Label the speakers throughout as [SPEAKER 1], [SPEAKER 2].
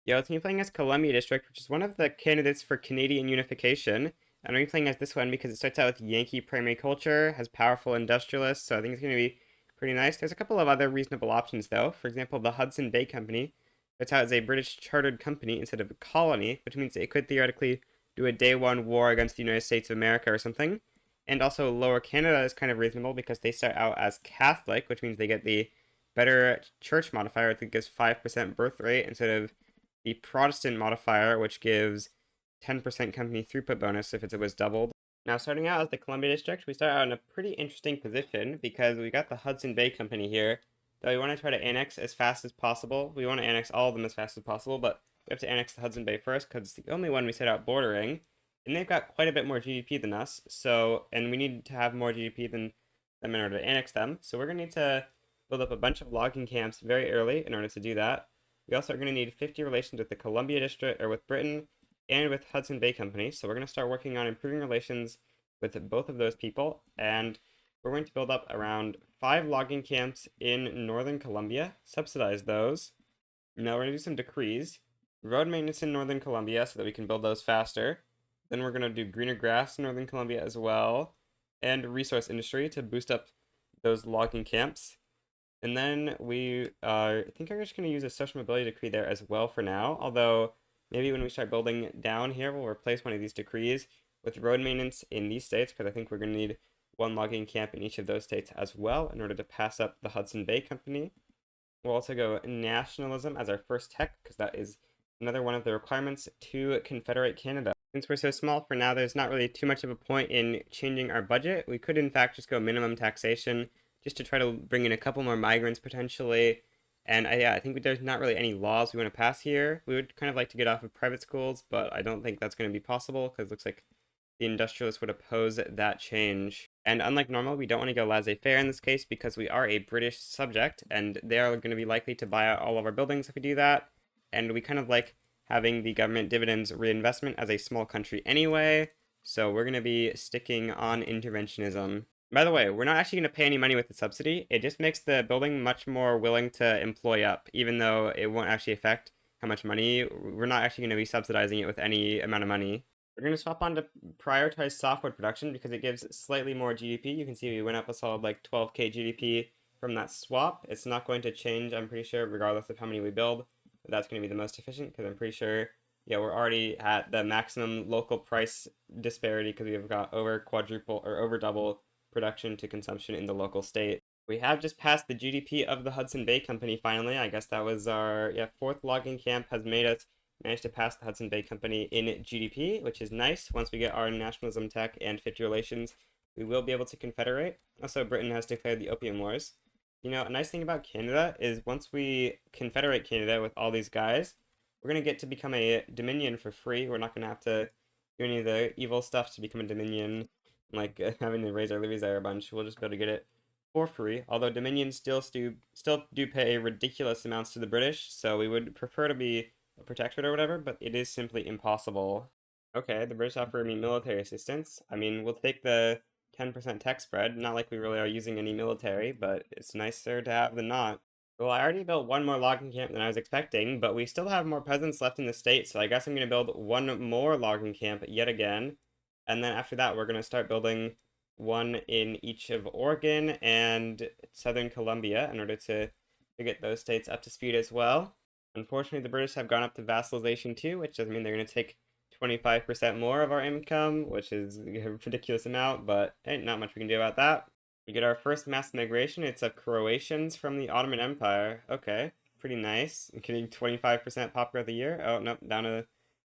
[SPEAKER 1] Yo, it's me playing as Columbia District, which is one of the candidates for Canadian unification. And I'm playing as this one because it starts out with Yankee primary culture, has powerful industrialists, so I think it's going to be pretty nice. There's a couple of other reasonable options, though. For example, the Hudson Bay Company starts out as a British chartered company instead of a colony, which means it could theoretically do a day one war against the United States of America or something. And also, Lower Canada is kind of reasonable because they start out as Catholic, which means they get the better church modifier. I think gives 5% birth rate instead of the Protestant modifier, which gives 10% company throughput bonus if it was doubled. Now, starting out as the Columbia District, we start out in a pretty interesting position because we got the Hudson Bay Company here that we want to try to annex as fast as possible. We want to annex all of them as fast as possible, but we have to annex the Hudson Bay first because it's the only one we set out bordering, and they've got quite a bit more GDP than us, and we need to have more GDP than them in order to annex them. So we're going to need to build up a bunch of logging camps very early in order to do that. We also are going to need 50 relations with the Columbia District, or with Britain, and with Hudson Bay Company. So we're going to start working on improving relations with both of those people, and we're going to build up around 5 logging camps in northern Columbia, subsidize those. Now we're going to do some decrees. Road maintenance in northern Columbia so that we can build those faster. Then we're going to do greener grass in northern Columbia as well, and resource industry to boost up those logging camps. And then I think I'm just going to use a social mobility decree there as well for now, although maybe when we start building down here, we'll replace one of these decrees with road maintenance in these states, because I think we're going to need one logging camp in each of those states as well in order to pass up the Hudson Bay Company. We'll also go nationalism as our first tech, because that is another one of the requirements to confederate Canada. Since we're so small for now, there's not really too much of a point in changing our budget. We could, in fact, just go minimum taxation just to try to bring in a couple more migrants potentially. And yeah, I think there's not really any laws we want to pass here. We would kind of like to get off of private schools, but I don't think that's going to be possible because it looks like the industrialists would oppose that change. And unlike normal, we don't want to go laissez-faire in this case because we are a British subject, and they are going to be likely to buy out all of our buildings if we do that. And we kind of like having the government dividends reinvestment as a small country anyway, so we're going to be sticking on interventionism. By the way, we're not actually going to pay any money with the subsidy. It just makes the building much more willing to employ up, even though it won't actually affect how much money. We're not actually going to be subsidizing it with any amount of money. We're going to swap on to prioritize software production because it gives slightly more GDP. You can see we went up a solid like 12k GDP from that swap. It's not going to change, I'm pretty sure, regardless of how many we build. But that's going to be the most efficient because I'm pretty sure, yeah, we're already at the maximum local price disparity because we've got over quadruple or over double production to consumption in the local state. We have just passed the GDP of the Hudson Bay Company finally. I guess that was our fourth logging camp has made us manage to pass the Hudson Bay Company in GDP, which is nice. Once we get our nationalism tech and 50 relations, we will be able to confederate. Also, Britain has declared the Opium Wars. You know, a nice thing about Canada is once we confederate Canada with all these guys, we're going to get to become a dominion for free. We're not going to have to do any of the evil stuff to become a dominion, like having to raise our levies there a bunch. We'll just be able to get it for free, although dominions still do pay ridiculous amounts to the British, so we would prefer to be a protectorate or whatever, but it is simply impossible. Okay, the British offer me military assistance. I mean, we'll take the 10% tech spread. Not like we really are using any military, but it's nicer to have than not. Well, I already built one more logging camp than I was expecting, but we still have more peasants left in the state, so I guess I'm going to build one more logging camp yet again. And then after that, we're going to start building one in each of Oregon and Southern Columbia in order to get those states up to speed as well. Unfortunately, the British have gone up to vassalization too, which doesn't mean they're going to take 25% more of our income, which is a ridiculous amount, but ain't not much we can do about that. We get our first mass migration. It's of Croatians from the Ottoman Empire. Okay, pretty nice. Getting 25% pop growth a year. Oh, nope, down to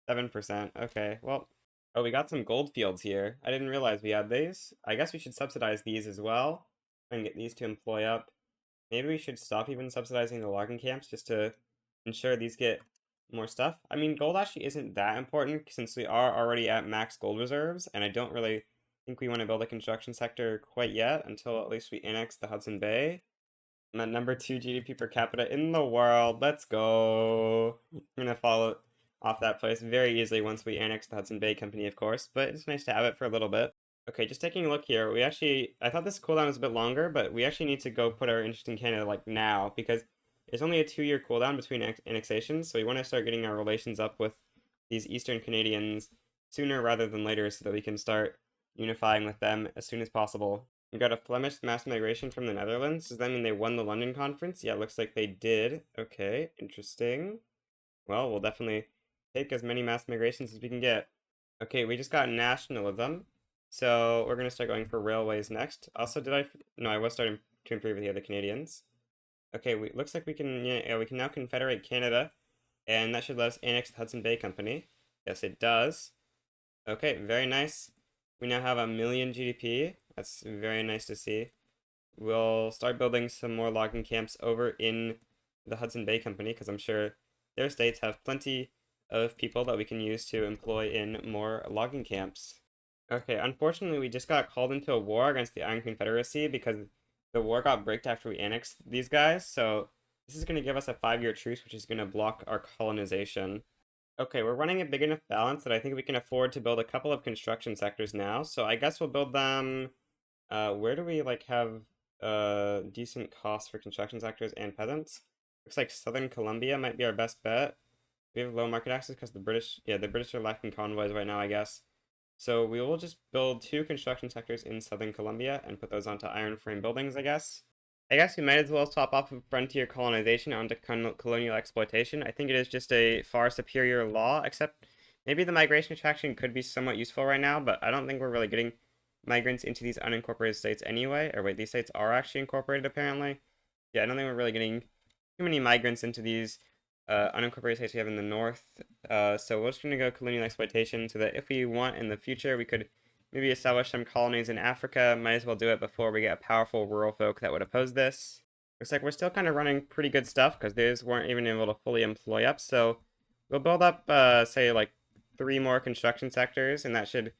[SPEAKER 1] 7%. Okay, well, oh, we got some gold fields here. I didn't realize we had these. I guess we should subsidize these as well and get these to employ up. Maybe we should stop even subsidizing the logging camps just to ensure these get more stuff. I mean, gold actually isn't that important since we are already at max gold reserves, and I don't really think we want to build a construction sector quite yet until at least we annex the Hudson Bay. I'm at number 2 GDP per capita in the world. Let's go. I'm gonna follow off that place very easily once we annex the Hudson Bay Company, of course, but it's nice to have it for a little bit. Okay, just taking a look here, I thought this cooldown was a bit longer, but we actually need to go put our interest in Canada, like, now, because There's only a 2-year cooldown between annexations, so we want to start getting our relations up with these Eastern Canadians sooner rather than later so that we can start unifying with them as soon as possible. We got a Flemish mass migration from the Netherlands. Does that mean they won the London Conference? Yeah, it looks like they did. Okay, interesting. Well, we'll definitely take as many mass migrations as we can get. Okay, we just got nationalism. So we're going to start going for railways next. Also, No, I was starting to improve with the other Canadians. Okay, looks like we can, yeah, we can now confederate Canada, and that should let us annex the Hudson Bay Company. Yes, it does. Okay, very nice. We now have 1,000,000 GDP. That's very nice to see. We'll start building some more logging camps over in the Hudson Bay Company, because I'm sure their states have plenty of people that we can use to employ in more logging camps. Okay, unfortunately, we just got called into a war against the Iron Confederacy because the war got bricked after we annexed these guys, so this is going to give us a 5-year truce, which is going to block our colonization. Okay, we're running a big enough balance that I think we can afford to build a couple of construction sectors now, so I guess we'll build them... where do we, like, have decent costs for construction sectors and peasants? Looks like Southern Colombia might be our best bet. We have low market access because the British are lacking convoys right now, I guess. So we will just build 2 construction sectors in Southern Colombia and put those onto iron frame buildings, I guess. I guess we might as well swap off of frontier colonization onto colonial exploitation. I think it is just a far superior law, except maybe the migration attraction could be somewhat useful right now, but I don't think we're really getting migrants into these unincorporated states anyway. Or wait, these states are actually incorporated apparently. Yeah, I don't think we're really getting too many migrants into these unincorporated states we have in the north. So we're just going to go colonial exploitation so that if we want in the future, we could maybe establish some colonies in Africa. Might as well do it before we get a powerful rural folk that would oppose this. Looks like we're still kind of running pretty good stuff because these weren't even able to fully employ up. So we'll build up, say, like 3 more construction sectors, and that should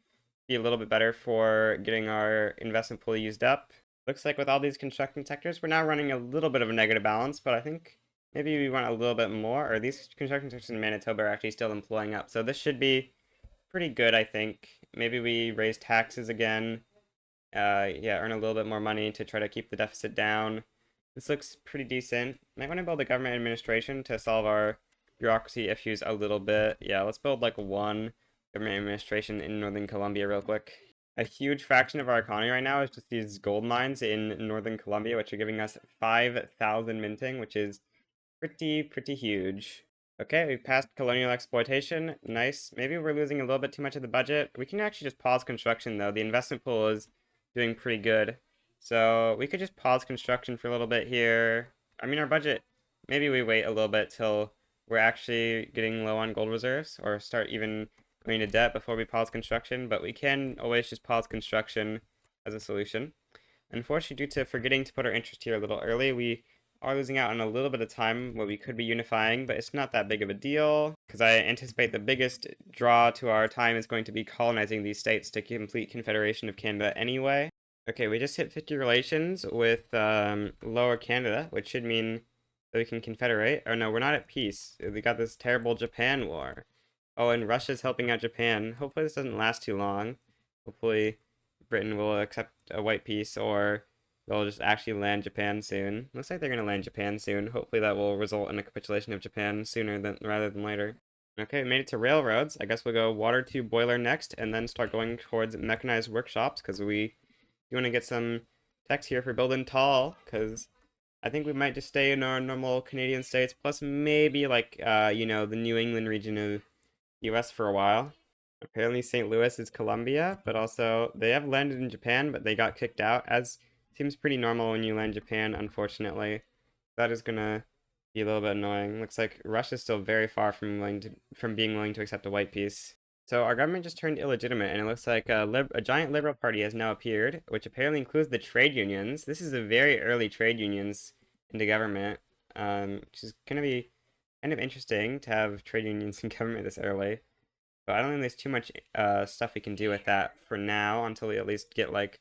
[SPEAKER 1] be a little bit better for getting our investment pool used up. Looks like with all these construction sectors, we're now running a little bit of a negative balance, but I think maybe we want a little bit more, or these construction sectors in Manitoba are actually still employing up. So this should be pretty good, I think. Maybe we raise taxes again. Yeah, earn a little bit more money to try to keep the deficit down. This looks pretty decent. Might want to build a government administration to solve our bureaucracy issues a little bit. Yeah, let's build like 1 government administration in Northern Colombia real quick. A huge fraction of our economy right now is just these gold mines in Northern Colombia, which are giving us 5,000 minting, which is pretty huge. Okay, we've passed colonial exploitation. Nice. Maybe we're losing a little bit too much of the budget. We can actually just pause construction, though. The investment pool is doing pretty good. So we could just pause construction for a little bit here. I mean, our budget, maybe we wait a little bit till we're actually getting low on gold reserves, or start even going to debt before we pause construction, but we can always just pause construction as a solution. Unfortunately, due to forgetting to put our interest here a little early, we are losing out on a little bit of time where we could be unifying, but it's not that big of a deal, because I anticipate the biggest draw to our time is going to be colonizing these states to complete Confederation of Canada anyway. Okay, we just hit 50 relations with Lower Canada, which should mean that we can confederate. Oh no, we're not at peace. We got this terrible Japan war. Oh, and Russia's helping out Japan. Hopefully this doesn't last too long. Hopefully Britain will accept a white peace, or they'll just actually land Japan soon. Looks like they're going to land Japan soon. Hopefully that will result in a capitulation of Japan sooner rather than later. Okay, we made it to railroads. I guess we'll go water tube boiler next, and then start going towards mechanized workshops, because we want to get some techs here for building tall, because I think we might just stay in our normal Canadian states, plus maybe like, the New England region of US for a while. Apparently St. Louis is Colombia, but also they have landed in Japan, but they got kicked out, as seems pretty normal when you land Japan, unfortunately. That is gonna be a little bit annoying. Looks like Russia's still very far from being willing to accept a white peace. So our government just turned illegitimate, and it looks like a giant liberal party has now appeared, which apparently includes the trade unions. This is a very early trade unions into government, which is gonna be kind of interesting to have trade unions in government this early. But I don't think there's too much stuff we can do with that for now until we at least get like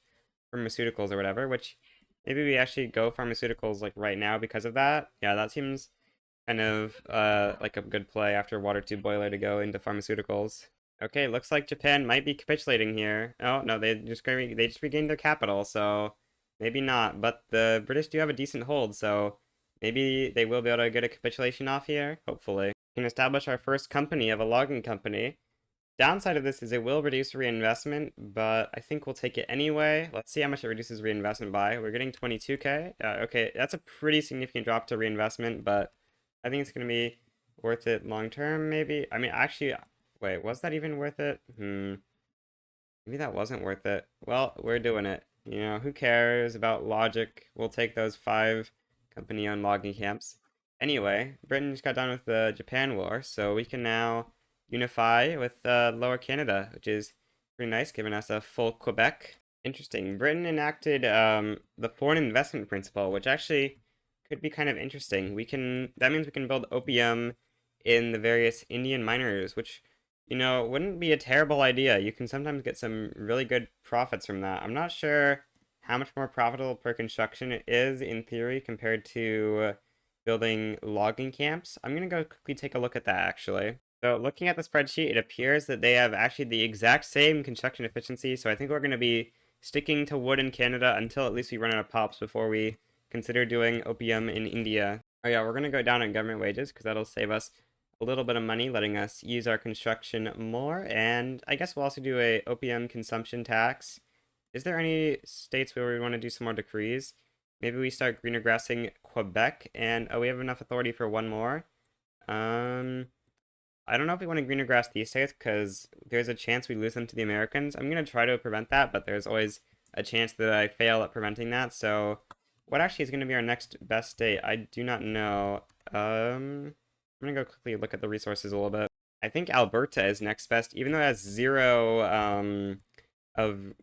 [SPEAKER 1] pharmaceuticals or whatever, which maybe we actually go pharmaceuticals like right now because of that. Yeah, that seems kind of like a good play after water tube boiler to go into pharmaceuticals. Okay, looks like Japan might be capitulating here. Oh no, they just regained their capital, so maybe not. But the British do have a decent hold, so Maybe they will be able to get a capitulation off here, hopefully. We can establish our first company of a logging company. Downside of this is it will reduce reinvestment, but I think we'll take it anyway. Let's see how much it reduces reinvestment by. We're getting 22K. Okay, that's a pretty significant drop to reinvestment, but I think it's going to be worth it long term, maybe. I mean, actually, wait, was that even worth it? Maybe that wasn't worth it. Well, we're doing it. You know, who cares about logic? We'll take those 5 company-owned logging camps. Anyway, Britain just got done with the Japan War, so we can now unify with Lower Canada, which is pretty nice, giving us a full Quebec. Interesting. Britain enacted the foreign investment principle, which actually could be kind of interesting. That means we can build opium in the various Indian miners, which wouldn't be a terrible idea. You can sometimes get some really good profits from that. I'm not sure how much more profitable per construction it is in theory compared to building logging camps. I'm gonna go quickly take a look at that actually. So looking at the spreadsheet, it appears that they have actually the exact same construction efficiency. So I think we're gonna be sticking to wood in Canada until at least we run out of pops before we consider doing opium in India. Oh yeah, we're gonna go down on government wages because that'll save us a little bit of money, letting us use our construction more, and I guess we'll also do a opium consumption tax. Is there any states where we want to do some more decrees? Maybe we start greener grassing Quebec, and we have enough authority for one more. I don't know if we want to greener grass these states because there's a chance we lose them to the Americans. I'm gonna try to prevent that, but there's always a chance that I fail at preventing that. So, what actually is going to be our next best state? I do not know. I'm gonna go quickly look at the resources a little bit. I think Alberta is next best, even though it has 0 of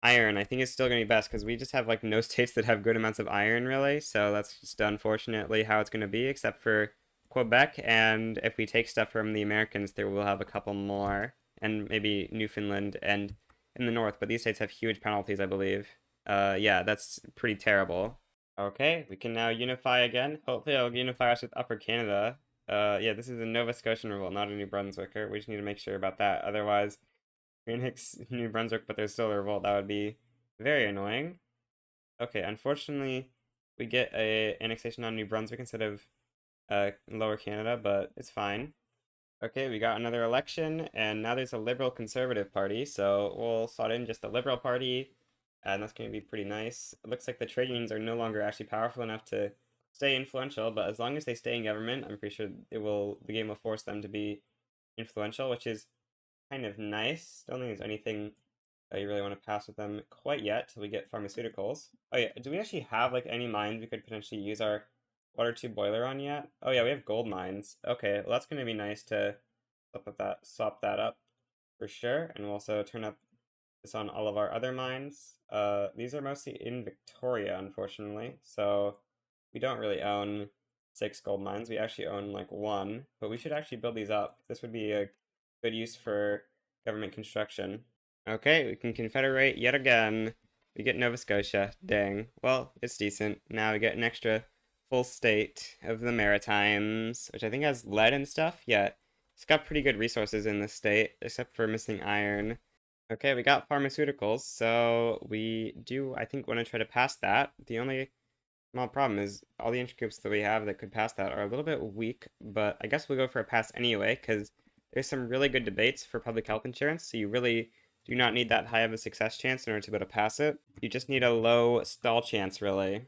[SPEAKER 1] iron. I think it's still gonna be best because we just have like no states that have good amounts of iron really. So that's just unfortunately how it's gonna be, except for Quebec. And if we take stuff from the Americans, there will have a couple more, and maybe Newfoundland and in the north. But these states have huge penalties, I believe. Yeah, that's pretty terrible. Okay, we can now unify again. Hopefully it'll unify us with Upper Canada. Yeah, this is a Nova Scotian revolt, not a New Brunswicker. We just need to make sure about that. Otherwise, Phoenix, New Brunswick, but there's still a revolt. That would be very annoying. Okay, unfortunately, we get a annexation on New Brunswick instead of Lower Canada, but it's fine. Okay, we got another election, and now there's a Liberal Conservative Party, so we'll slot in just the Liberal Party, and that's going to be pretty nice. It looks like the trade unions are no longer actually powerful enough to stay influential, but as long as they stay in government, I'm pretty sure the game will force them to be influential, which is kind of nice. Don't think there's anything that you really want to pass with them quite yet till we get pharmaceuticals. Oh yeah, do we actually have like any mines we could potentially use our water tube boiler on yet? Oh yeah, we have gold mines. Okay, well that's going to be nice to swap that up for sure, and we'll also turn up this on all of our other mines. These are mostly in Victoria, unfortunately, so we don't really own 6 gold mines. We actually own like 1, but we should actually build these up. This would be a good use for government construction. Okay, we can confederate yet again. We get Nova Scotia. Dang. Well, it's decent. Now we get an extra full state of the Maritimes, which I think has lead and stuff. Yeah, it's got pretty good resources in this state, except for missing iron. Okay, we got pharmaceuticals, so we do, I think, want to try to pass that. The only small problem is all the entry groups that we have that could pass that are a little bit weak, but I guess we'll go for a pass anyway, because there's some really good debates for public health insurance, so you really do not need that high of a success chance in order to be able to pass it. You just need a low stall chance, really.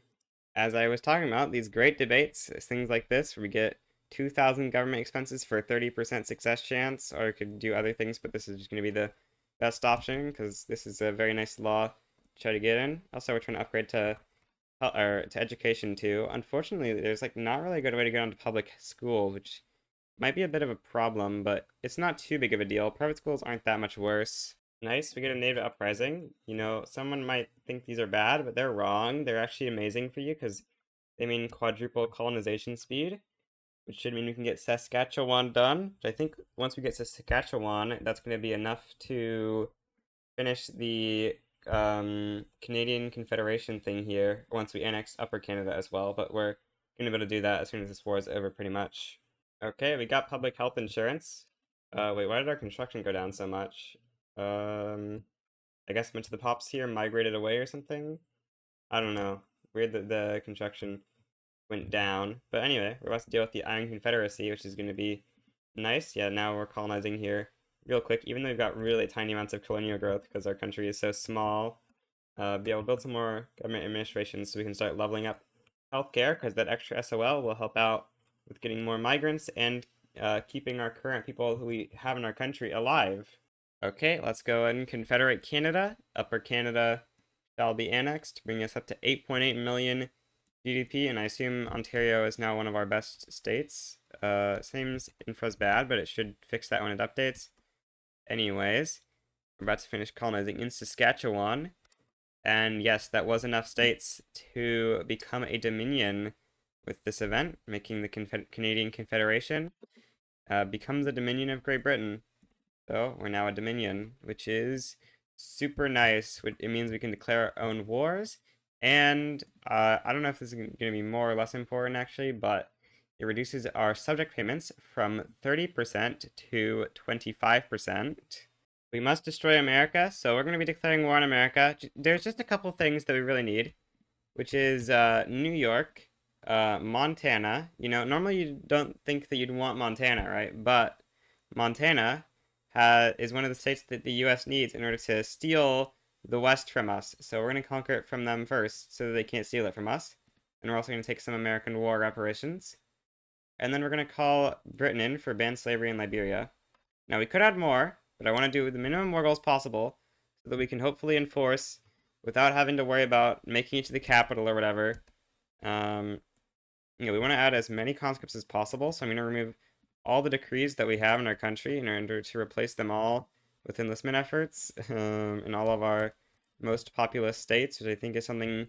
[SPEAKER 1] As I was talking about, these great debates, things like this, where we get 2,000 government expenses for a 30% success chance, or it could do other things, but this is just going to be the best option, because this is a very nice law to try to get in. Also, we're trying to upgrade to education too. Unfortunately, there's like not really a good way to get onto public school, which might be a bit of a problem, but it's not too big of a deal. Private schools aren't that much worse. Nice, we get a native uprising. You know, someone might think these are bad, but they're wrong. They're actually amazing for you because they mean quadruple colonization speed, which should mean we can get Saskatchewan done. Which I think once we get Saskatchewan, that's going to be enough to finish the Canadian Confederation thing here once we annex Upper Canada as well, but we're going to be able to do that as soon as this war is over pretty much. Okay, we got public health insurance. Wait, why did our construction go down so much? I guess much of the pops here migrated away or something? I don't know. Weird that the construction went down. But anyway, we're about to deal with the Iron Confederacy, which is going to be nice. Yeah, now we're colonizing here real quick, even though we've got really tiny amounts of colonial growth because our country is so small. Be able to build some more government administration so we can start leveling up healthcare, because that extra SOL will help out with getting more migrants and keeping our current people who we have in our country alive. Okay, let's go ahead and confederate Canada. Upper Canada shall be annexed, bringing us up to 8.8 million GDP, and I assume Ontario is now one of our best states. Seems info's bad, but it should fix that when it updates. Anyways, we're about to finish colonizing in Saskatchewan. And yes, that was enough states to become a dominion with this event, making the Canadian Confederation becomes a dominion of Great Britain. So we're now a dominion, which is super nice. It means we can declare our own wars. And I don't know if this is going to be more or less important actually, but it reduces our subject payments from 30% to 25%. We must destroy America, so we're going to be declaring war on America. There's just a couple things that we really need, which is New York, Montana. You know, normally you don't think that you'd want Montana, right? But Montana is one of the states that the U.S. needs in order to steal the West from us. So we're going to conquer it from them first so that they can't steal it from us. And we're also going to take some American war reparations. And then we're going to call Britain in for ban slavery in Liberia. Now, we could add more, but I want to do the minimum war goals possible so that we can hopefully enforce without having to worry about making it to the capital or whatever. We want to add as many conscripts as possible, so I'm going to remove all the decrees that we have in our country in order to replace them all with enlistment efforts in all of our most populous states, which I think is something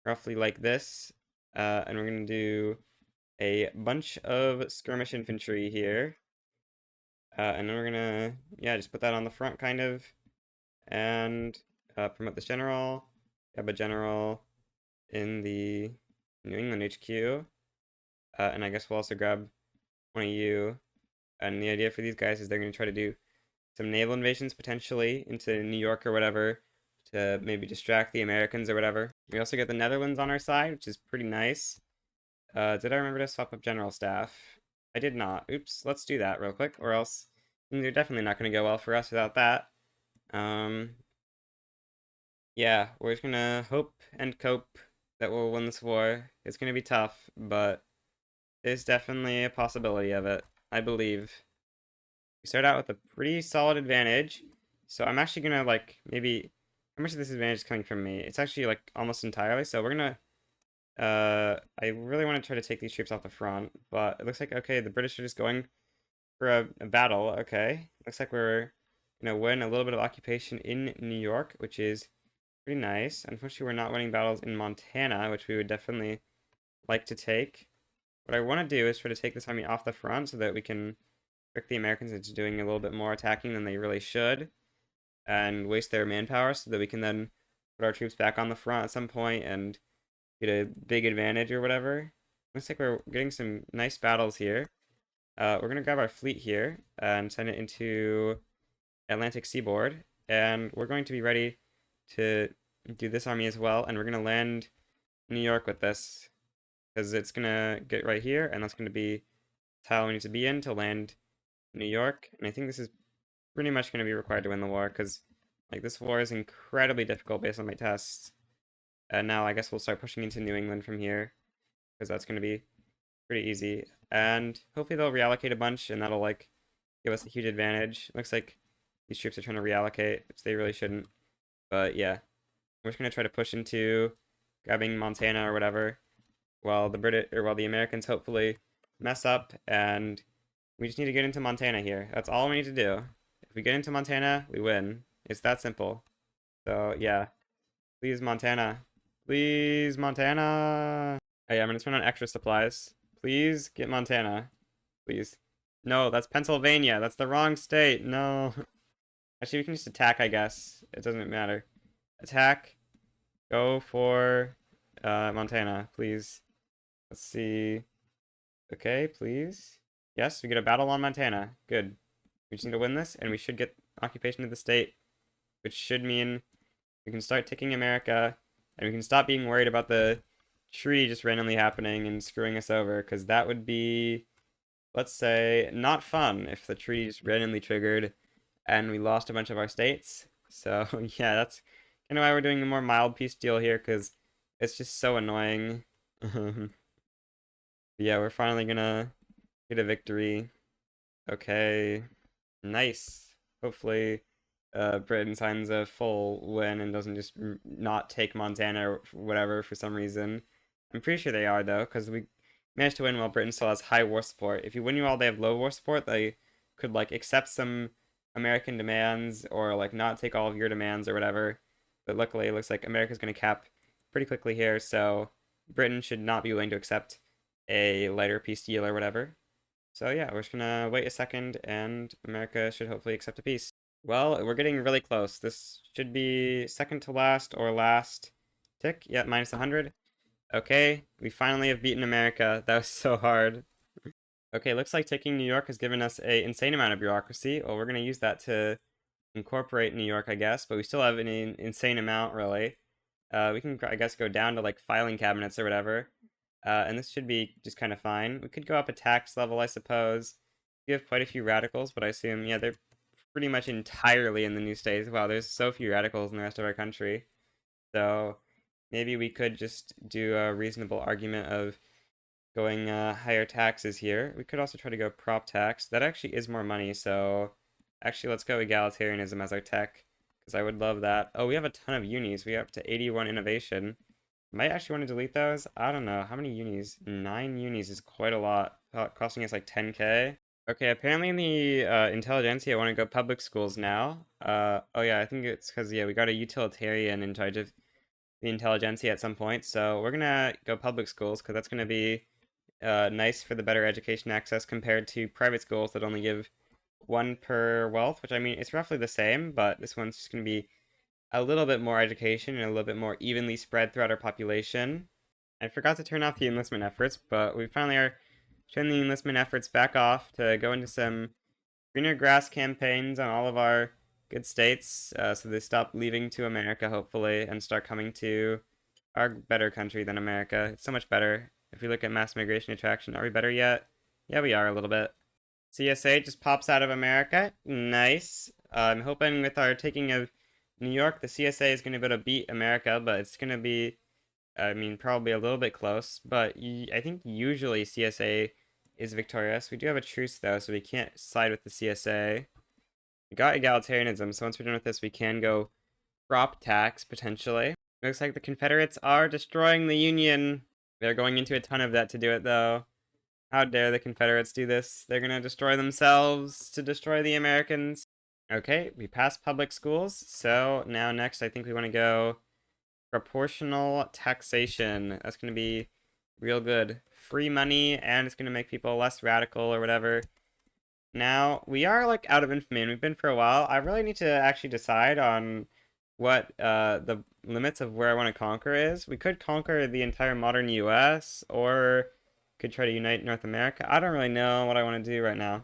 [SPEAKER 1] roughly like this. And we're going to do a bunch of skirmish infantry here. And then we're going to, just put that on the front, kind of. And promote this general. Have a general in the New England HQ. And I guess we'll also grab one of you. And the idea for these guys is they're going to try to do some naval invasions potentially into New York or whatever to maybe distract the Americans or whatever. We also get the Netherlands on our side, which is pretty nice. Did I remember to swap up general staff? I did not. Oops, let's do that real quick, or else things are definitely not going to go well for us without that. Yeah, we're just going to hope and cope that we'll win this war. It's going to be tough, but there's definitely a possibility of it, I believe. We start out with a pretty solid advantage, so I'm actually going to, maybe... How much of this advantage is coming from me? It's actually, almost entirely, so we're going to... I really want to try to take these troops off the front, but it looks like, okay, the British are just going for a battle, okay. Looks like we're going to win a little bit of occupation in New York, which is pretty nice. Unfortunately, we're not winning battles in Montana, which we would definitely like to take. What I want to do is try to take this army off the front so that we can trick the Americans into doing a little bit more attacking than they really should, and waste their manpower so that we can then put our troops back on the front at some point and get a big advantage or whatever. Looks like we're getting some nice battles here. We're going to grab our fleet here and send it into Atlantic seaboard, and we're going to be ready to do this army as well, and we're going to land New York with this, because it's going to get right here, and that's going to be the tile we need to be in to land New York. And I think this is pretty much going to be required to win the war, because this war is incredibly difficult based on my tests. And now I guess we'll start pushing into New England from here, because that's going to be pretty easy. And hopefully they'll reallocate a bunch, and that'll give us a huge advantage. Looks like these troops are trying to reallocate, which they really shouldn't. But yeah, we're just going to try to push into grabbing Montana or whatever, while the Americans hopefully mess up, and we just need to get into Montana here. That's all we need to do. If we get into Montana, we win. It's that simple. So yeah, please Montana. Please Montana. Oh yeah, I'm gonna turn on extra supplies. Please get Montana. Please. No, that's Pennsylvania. That's the wrong state. No. Actually, we can just attack, I guess. It doesn't matter. Attack. Go for Montana, please. Let's see. Okay, please. Yes, we get a battle on Montana. Good. We just need to win this, and we should get occupation of the state, which should mean we can start taking America, and we can stop being worried about the treaty just randomly happening and screwing us over, because that would be, let's say, not fun if the treaty just randomly triggered and we lost a bunch of our states. So yeah, that's kind of why we're doing a more mild peace deal here, because it's just so annoying. Yeah, we're finally gonna get a victory. Okay, nice. Hopefully, Britain signs a full win and doesn't just not take Montana or whatever for some reason. I'm pretty sure they are though, because we managed to win while Britain still has high war support. If you win while they have low war support, they could like accept some American demands or like not take all of your demands or whatever. But luckily, it looks like America's going to cap pretty quickly here, so Britain should not be willing to accept a lighter peace deal or whatever. So yeah, we're just gonna wait a second, and America should hopefully accept a peace. Well, we're getting really close. This should be second to last or last tick. Yeah, minus 100. Okay, we finally have beaten America. That was so hard. Okay, looks like taking New York has given us an insane amount of bureaucracy. Well, we're gonna use that to incorporate New York, I guess, but we still have an insane amount, really. We can, I guess, go down to like filing cabinets or whatever. And this should be just kind of fine. We could go up a tax level, I suppose. We have quite a few radicals, but I assume, yeah, they're pretty much entirely in the new states. Wow, there's so few radicals in the rest of our country. So maybe we could just do a reasonable argument of going higher taxes here. We could also try to go prop tax. That actually is more money, so actually let's go egalitarianism as our tech, because I would love that. Oh, we have a ton of unis. We have up to 81 innovation. Might actually want to delete those. I don't know. How many unis? 9 unis is quite a lot. Costing us like 10k. Okay, apparently in the intelligentsia, I want to go public schools now. Oh yeah, I think it's because, yeah, we got a utilitarian in charge of the intelligentsia at some point. So we're gonna go public schools, because that's gonna be nice for the better education access compared to private schools that only give one per wealth, which I mean, it's roughly the same, but this one's just gonna be a little bit more education and a little bit more evenly spread throughout our population. I forgot to turn off the enlistment efforts, but we finally are turning the enlistment efforts back off to go into some greener grass campaigns on all of our good states, so they stop leaving to America, hopefully, and start coming to our better country than America. It's so much better. If we look at mass migration attraction, are we better yet? Yeah, we are a little bit. CSA just pops out of America. Nice. I'm hoping with our taking of New York, the CSA is going to be able to beat America, but it's going to be, I mean, probably a little bit close. But I think usually CSA is victorious. We do have a truce, though, so we can't side with the CSA. We got egalitarianism, so once we're done with this, we can go prop tax, potentially. Looks like the Confederates are destroying the Union. They're going into a ton of debt to do it, though. How dare the Confederates do this? They're gonna destroy themselves to destroy the Americans. Okay, we passed public schools, so now next I think we want to go proportional taxation. That's gonna be real good. Free money, and it's gonna make people less radical or whatever. Now, we are like out of infamy, and we've been for a while. I really need to actually decide on what the limits of where I want to conquer is. We could conquer the entire modern US, or could try to unite North America. I don't really know what I want to do right now.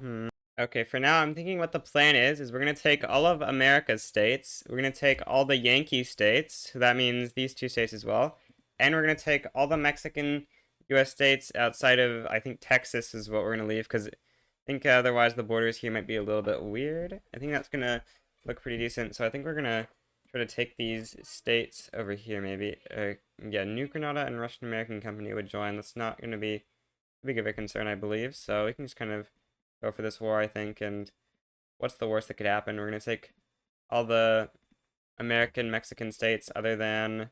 [SPEAKER 1] Okay, for now, I'm thinking what the plan is we're going to take all of America's states. We're going to take all the Yankee states. So that means these two states as well. And we're going to take all the Mexican US states outside of, I think, Texas is what we're going to leave, because I think otherwise the borders here might be a little bit weird. I think that's going to look pretty decent. So I think we're going to try to take these states over here, maybe. Yeah, New Granada and Russian American Company would join. That's not going to be big of a concern, I believe. So we can just kind of go for this war, I think. And what's the worst that could happen? We're going to take all the American Mexican states other than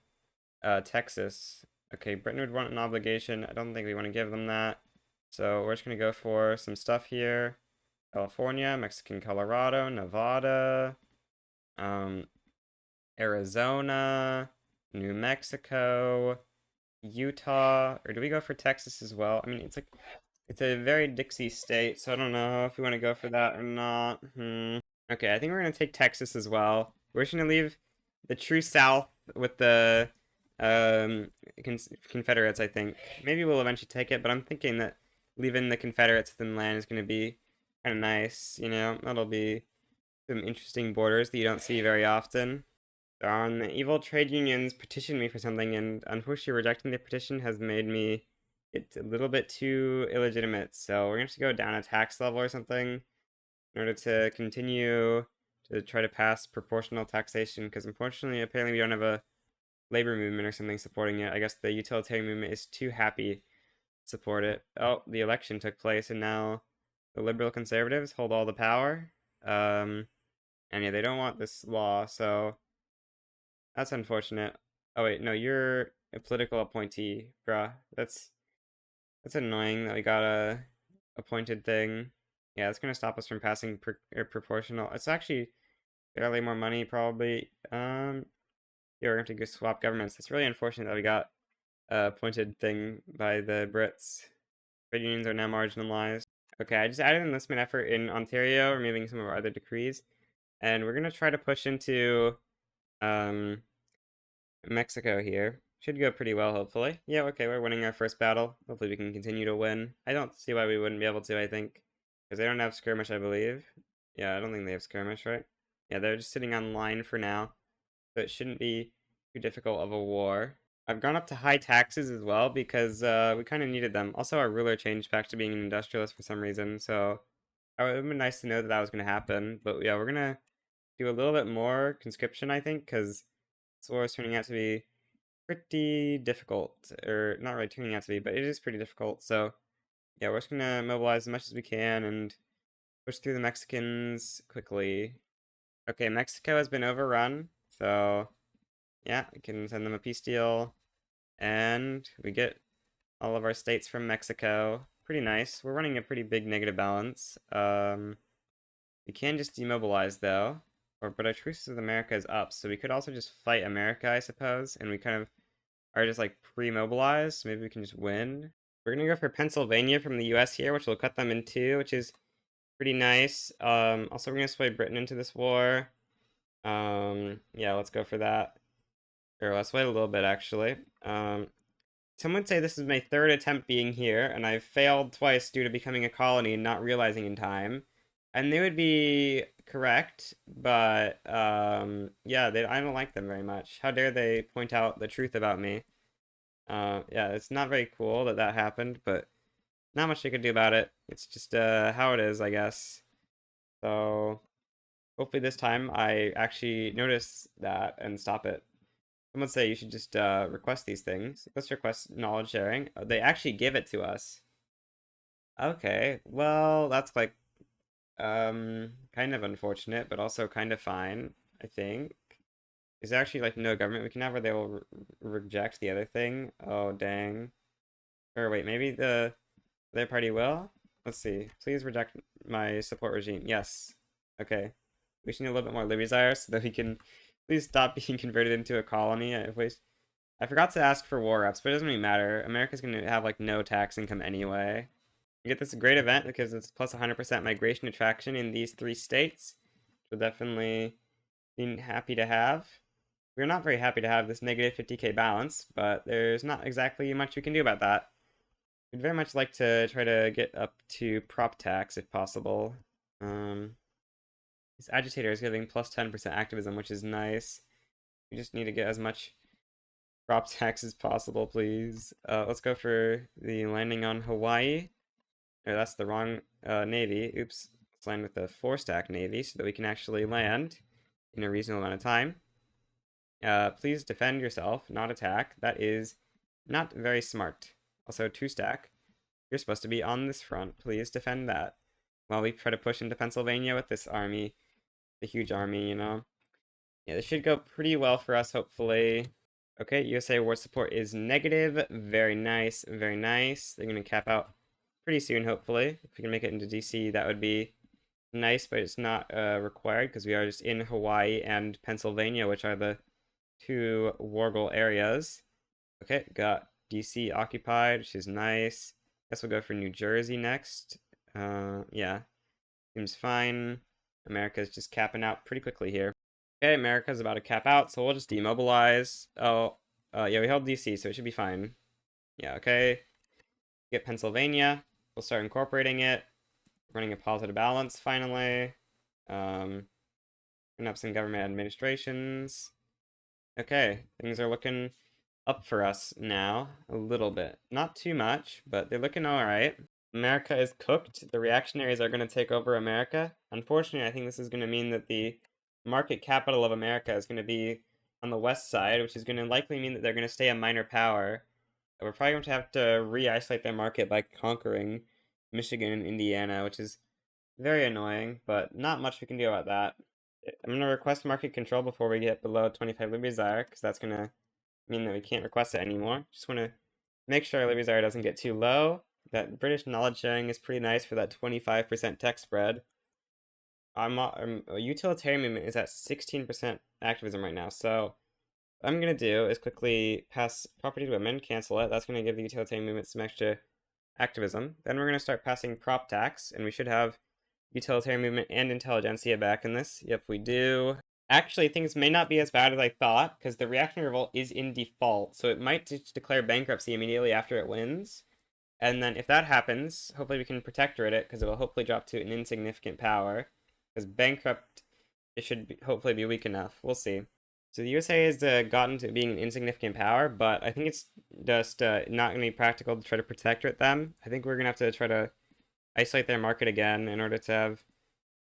[SPEAKER 1] Texas. Okay, Britain would want an obligation. I don't think we want to give them that. So we're just going to go for some stuff here. California, Mexican Colorado, Nevada, Arizona, New Mexico, Utah, or do we go for Texas as well? I mean, it's a very Dixie state, so I don't know if we want to go for that or not. Okay, I think we're gonna take Texas as well. We're just gonna leave the true South with the Confederates, I think. Maybe we'll eventually take it, but I'm thinking that leaving the Confederates within land is gonna be kind of nice, you know? That'll be some interesting borders that you don't see very often. The evil trade unions petitioned me for something, and unfortunately rejecting the petition has made me it's a little bit too illegitimate. So we're gonna have to go down a tax level or something in order to continue to try to pass proportional taxation, because unfortunately, apparently we don't have a labor movement or something supporting it. I guess the utilitarian movement is too happy to support it. Oh, the election took place, and now the liberal conservatives hold all the power. And yeah, they don't want this law, so that's unfortunate. Oh wait, no, you're a political appointee, bruh. That's annoying that we got a appointed thing. Yeah, it's gonna stop us from passing proportional. It's actually barely more money, probably. Yeah, we're gonna have to go swap governments. It's really unfortunate that we got a appointed thing by the Brits. Trade unions are now marginalized. Okay, I just added an enlistment effort in Ontario, removing some of our other decrees, and we're gonna try to push into um Mexico here. Should go pretty well, hopefully. Yeah, okay, we're winning our first battle. Hopefully we can continue to win. I don't see why we wouldn't be able to, I think. Because they don't have skirmish, I believe. Yeah, I don't think they have skirmish, right? Yeah, they're just sitting on line for now. So it shouldn't be too difficult of a war. I've gone up to high taxes as well because we kind of needed them. Also, our ruler changed back to being an industrialist for some reason, so it would have been nice to know that that was going to happen. But yeah, we're going to do a little bit more conscription, I think, because this war is turning out to be pretty difficult. Or not really turning out to be, but it is pretty difficult. So yeah, we're just going to mobilize as much as we can and push through the Mexicans quickly. Okay, Mexico has been overrun, so yeah, we can send them a peace deal. And we get all of our states from Mexico. Pretty nice. We're running a pretty big negative balance. We can just demobilize though. But our truce with America is up, so we could also just fight America, I suppose. And we kind of are just like pre-mobilized. So maybe we can just win. We're gonna go for Pennsylvania from the US here, which will cut them in two, which is pretty nice. Also we're gonna sway Britain into this war. Yeah, let's go for that. Or let's wait a little bit actually. Some would say this is my third attempt being here, and I've failed twice due to becoming a colony and not realizing in time. And they would be correct, but yeah, I don't like them very much. How dare they point out the truth about me? Yeah, it's not very cool that that happened, but not much they could do about it. It's just how it is, I guess. So hopefully this time I actually notice that and stop it. Someone say you should just request these things. Let's request knowledge sharing. Oh, they actually give it to us. Okay, well, that's like kind of unfortunate, but also kind of fine, I think. Is there actually like no government we can have where they will reject the other thing? Oh, dang. Or wait, maybe the other party will? Let's see. Please reject my support regime. Yes. Okay. We should need a little bit more Libizire so that we can please stop being converted into a colony. I forgot to ask for war reps, but it doesn't really matter. America's going to have like no tax income anyway. You get this great event because it's plus 100% migration attraction in these three states. We'll definitely be happy to have. We're not very happy to have this negative 50k balance, but there's not exactly much we can do about that. We'd very much like to try to get up to prop tax if possible. This agitator is giving plus 10% activism, which is nice. We just need to get as much prop tax as possible, please. Let's go for the landing on Hawaii. Or that's the wrong navy. Oops. Let's land with the 4-stack navy so that we can actually land in a reasonable amount of time. Please defend yourself, not attack. That is not very smart. Also, 2-stack. You're supposed to be on this front. Please defend that. While we try to push into Pennsylvania with this army. The huge army, you know. Yeah, this should go pretty well for us, hopefully. Okay, USA war support is negative. Very nice, very nice. They're going to cap out pretty soon, hopefully. If we can make it into DC, that would be nice, but it's not required because we are just in Hawaii and Pennsylvania, which are the two war goal areas. Okay, got DC occupied, which is nice. Guess we'll go for New Jersey next. Yeah, seems fine. America's just capping out pretty quickly here. Okay, America's about to cap out, so we'll just demobilize. Oh, yeah, we held DC, so it should be fine. Yeah, okay. Get Pennsylvania. We'll start incorporating it. Running a positive balance, finally. Bring up some government administrations. Okay, things are looking up for us now a little bit. Not too much, but they're looking all right. America is cooked. The reactionaries are going to take over America. Unfortunately, I think this is going to mean that the market capital of America is going to be on the west side, which is going to likely mean that they're going to stay a minor power. We're probably going to have to re-isolate their market by conquering Michigan and Indiana, which is very annoying, but not much we can do about that. I'm going to request market control before we get below 25 Libby Desire, because that's going to mean that we can't request it anymore. Just want to make sure our Libby Desire doesn't get too low. That British knowledge sharing is pretty nice for that 25% tech spread. Utilitarian movement is at 16% activism right now, so what I'm going to do is quickly pass property to women, cancel it. That's going to give the utilitarian movement some extra activism. Then we're going to start passing prop tax, and we should have utilitarian movement and intelligentsia back in this. Yep, we do. Actually, things may not be as bad as I thought, because the reactionary revolt is in default, so it might just declare bankruptcy immediately after it wins. And then if that happens, hopefully we can protectorate it, because it will hopefully drop to an insignificant power. Because bankrupt, it should hopefully be weak enough. We'll see. So the USA has gotten to being an insignificant power, but I think it's just not going to be practical to try to protectorate them. I think we're going to have to try to isolate their market again in order to have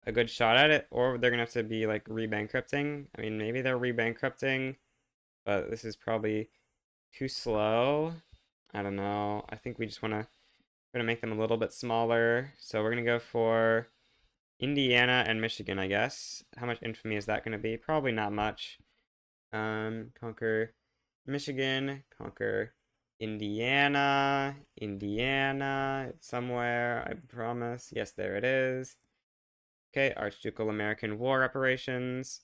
[SPEAKER 1] a good shot at it, or they're going to have to be like re-bankrupting. I mean, maybe they're re-bankrupting, but this is probably too slow. I don't know. I think we just want to try to make them a little bit smaller. So we're going to go for Indiana and Michigan, I guess. How much infamy is that going to be? Probably not much. Conquer Michigan, conquer Indiana, it's somewhere, I promise. Yes, there it is. Okay, Archducal American War reparations.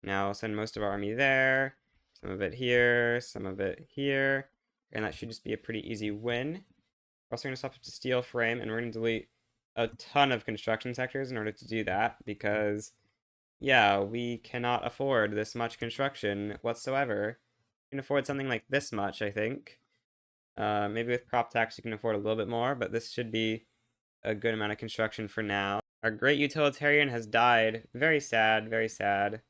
[SPEAKER 1] Now I'll send most of our army there, some of it here, some of it here, and that should just be a pretty easy win. We're also going to swap up to steel frame, and we're going to delete a ton of construction sectors in order to do that, because yeah, we cannot afford this much construction whatsoever. We can afford something like this much, I think. Maybe with prop tax you can afford a little bit more, but this should be a good amount of construction for now. Our great utilitarian has died. Very sad, very sad.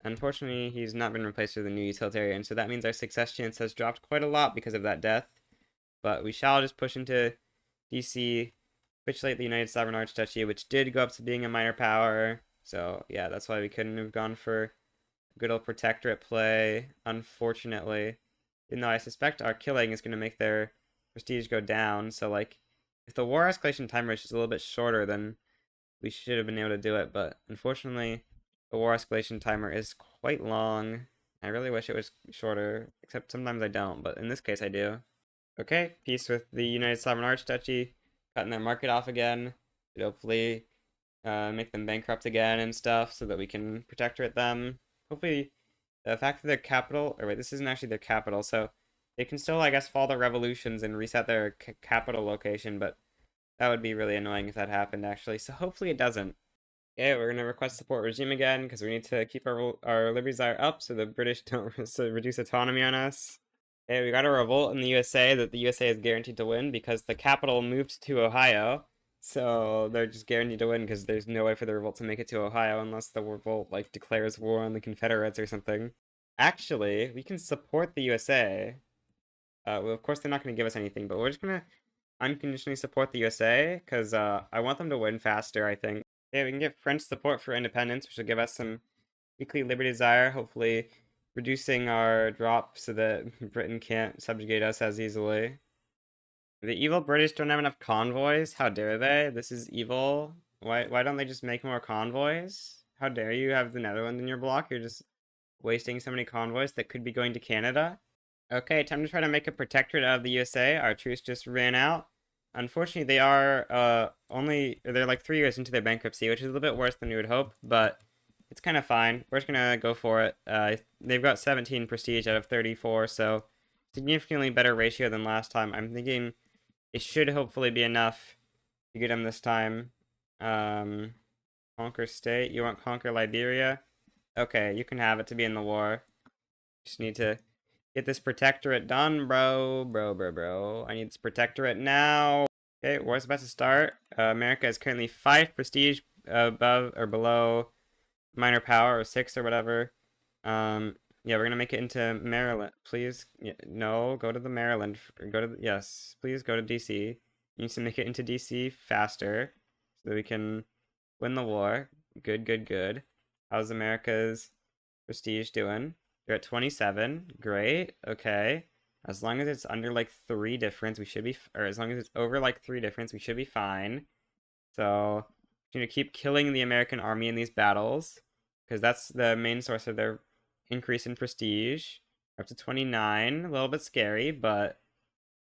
[SPEAKER 1] Unfortunately, he's not been replaced with a new utilitarian, so that means our success chance has dropped quite a lot because of that death. But we shall just push into DC, capitulate the United Sovereign Archduchy, which did go up to being a minor power. So, yeah, that's why we couldn't have gone for good old protectorate play, unfortunately. Even though I suspect our killing is going to make their prestige go down. So, like, if the war escalation timer is just a little bit shorter, then we should have been able to do it. But, unfortunately, the war escalation timer is quite long. I really wish it was shorter, except sometimes I don't, but in this case I do. Okay, peace with the United Sovereign Archduchy, cutting their market off again. Should hopefully make them bankrupt again and stuff so that we can protectorate them. Hopefully, the fact that their capital, or wait, this isn't actually their capital, so they can still, I guess, fall their revolutions and reset their capital location, but that would be really annoying if that happened, actually. So hopefully it doesn't. Okay, we're going to request support regime again, because we need to keep our Liberty Desire up so the British don't reduce autonomy on us. Okay, we got a revolt in the USA that the USA is guaranteed to win because the capital moved to Ohio. So they're just guaranteed to win because there's no way for the revolt to make it to Ohio unless the revolt like declares war on the Confederates or something. Actually, we can support the USA. Well, of course they're not going to give us anything, but we're just going to unconditionally support the USA because I want them to win faster, I think. Okay, we can get French support for independence, which will give us some weekly Liberty Desire, hopefully reducing our drop so that Britain can't subjugate us as easily. The evil British don't have enough convoys? How dare they? This is evil. Why don't they just make more convoys? How dare you have the Netherlands in your block? You're just wasting so many convoys that could be going to Canada. Okay, time to try to make a protectorate out of the USA. Our truce just ran out. Unfortunately, they are they're like 3 years into their bankruptcy, which is a little bit worse than we would hope, but it's kind of fine. We're just gonna go for it. They've got 17 prestige out of 34, so significantly better ratio than last time. I'm thinking it should hopefully be enough to get them this time. Conquer state. You want conquer Liberia? Okay, you can have it to be in the war. Just need to get this protectorate done, bro. I need this protectorate now. Okay, war's about to start. America is currently 5 prestige above or below minor power, or 6 or whatever. Yeah, we're gonna make it into Maryland. Please, no, go to the Maryland. Go to yes, please go to DC. You need to make it into DC faster so that we can win the war. Good, good, good. How's America's prestige doing? You're at 27. Great. Okay. As long as it's under like 3 difference, we should be, or as long as it's over like 3 difference, we should be fine. So, you need to keep killing the American army in these battles, because that's the main source of their increase in prestige. We're up to 29, a little bit scary, but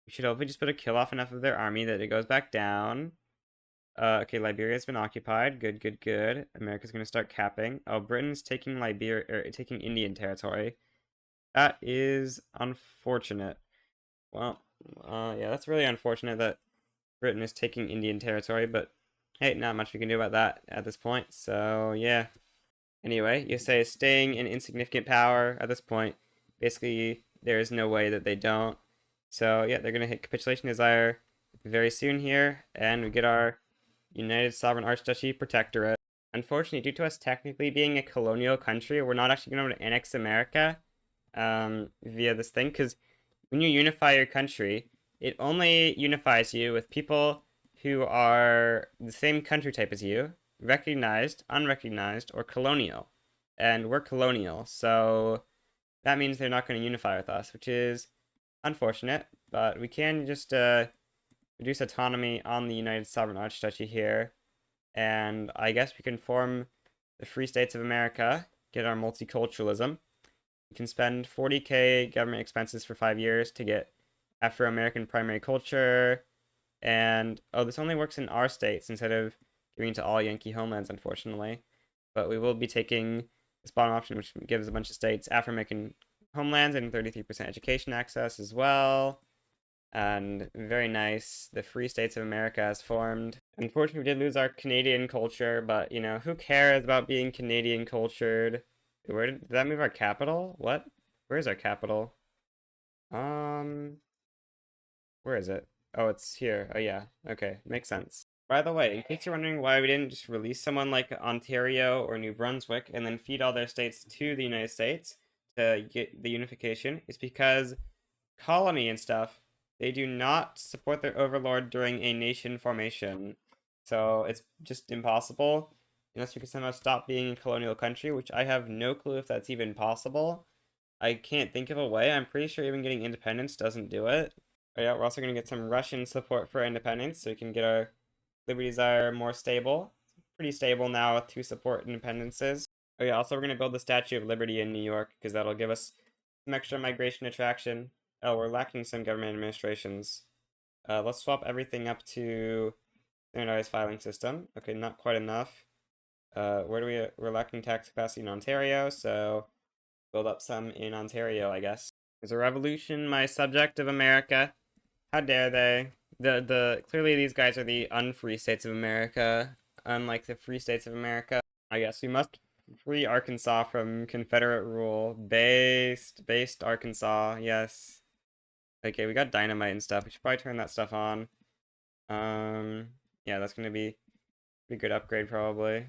[SPEAKER 1] we should hopefully just be able to kill off enough of their army that it goes back down. Okay, Liberia's been occupied. Good, good, good. America's gonna start capping. Oh, Britain's taking Liberia, or taking Indian territory. That is unfortunate. Well, yeah, that's really unfortunate that Britain is taking Indian territory, but hey, not much we can do about that at this point. So, yeah. Anyway, you say staying in insignificant power at this point. Basically, there is no way that they don't. So, yeah, they're going to hit capitulation desire very soon here, and we get our United Sovereign Archduchy Protectorate. Unfortunately, due to us technically being a colonial country, we're not actually going to be able to annex America via this thing, because when you unify your country, it only unifies you with people who are the same country type as you, recognized, unrecognized, or colonial. And we're colonial, so that means they're not going to unify with us, which is unfortunate, but we can just reduce autonomy on the United Sovereign Archduchy here, and I guess we can form the Free States of America, get our multiculturalism. We can spend 40K government expenses for 5 years to get Afro-American primary culture, and oh, this only works in our states instead of giving to all Yankee homelands, unfortunately. But we will be taking this bottom option, which gives a bunch of states Afro-American homelands and 33% education access as well. And very nice, the Free States of America has formed. Unfortunately, we did lose our Canadian culture, but you know, who cares about being Canadian cultured? Where did that move our capital? What? Where's our capital? Um, where is it? Oh, it's here. Oh yeah. Okay, makes sense. By the way, in case you're wondering why we didn't just release someone like Ontario or New Brunswick and then feed all their states to the United States to get the unification, it's because colony and stuff, they do not support their overlord during a nation formation. So it's just impossible unless we can somehow stop being a colonial country, which I have no clue if that's even possible. I can't think of a way. I'm pretty sure even getting independence doesn't do it. Oh yeah, we're also going to get some Russian support for independence so we can get our liberty desire more stable. It's pretty stable now to support independences. Oh yeah, also we're going to build the Statue of Liberty in New York because that'll give us some extra migration attraction. Oh, we're lacking some government administrations. Let's swap everything up to standardized filing system. Okay, not quite enough. Where do we're lacking tax capacity in Ontario, so build up some in Ontario, I guess. There's a revolution, my subject of America. How dare they? Clearly these guys are the unfree states of America, unlike the free states of America. I guess we must free Arkansas from Confederate rule. Based Arkansas, yes. Okay, we got dynamite and stuff. We should probably turn that stuff on. Yeah, that's gonna be a pretty good upgrade probably.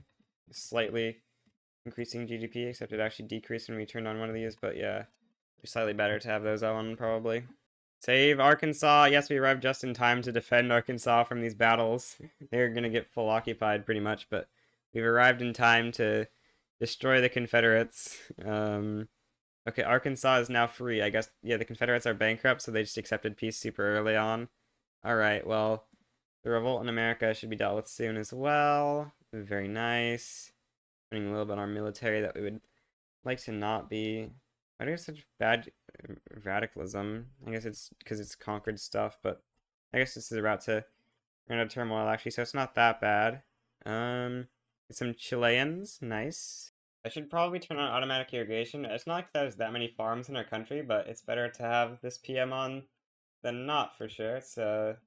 [SPEAKER 1] Slightly increasing GDP, except it actually decreased when we turned on one of these, but yeah. It's slightly better to have those on, probably. Save Arkansas! Yes, we arrived just in time to defend Arkansas from these battles. They're gonna get full occupied, pretty much, but we've arrived in time to destroy the Confederates. Okay, Arkansas is now free. I guess, yeah, the Confederates are bankrupt, so they just accepted peace super early on. Alright, well, the revolt in America should be dealt with soon as well. Very nice. Spending a little bit on our military that we would like to not be. Why do we have such bad radicalism? I guess it's because it's conquered stuff, but I guess this is a route to run out of turmoil actually, so it's not that bad. Get some Chileans, nice. I should probably turn on automatic irrigation. It's not like there's that many farms in our country, but it's better to have this PM on than not for sure. It's a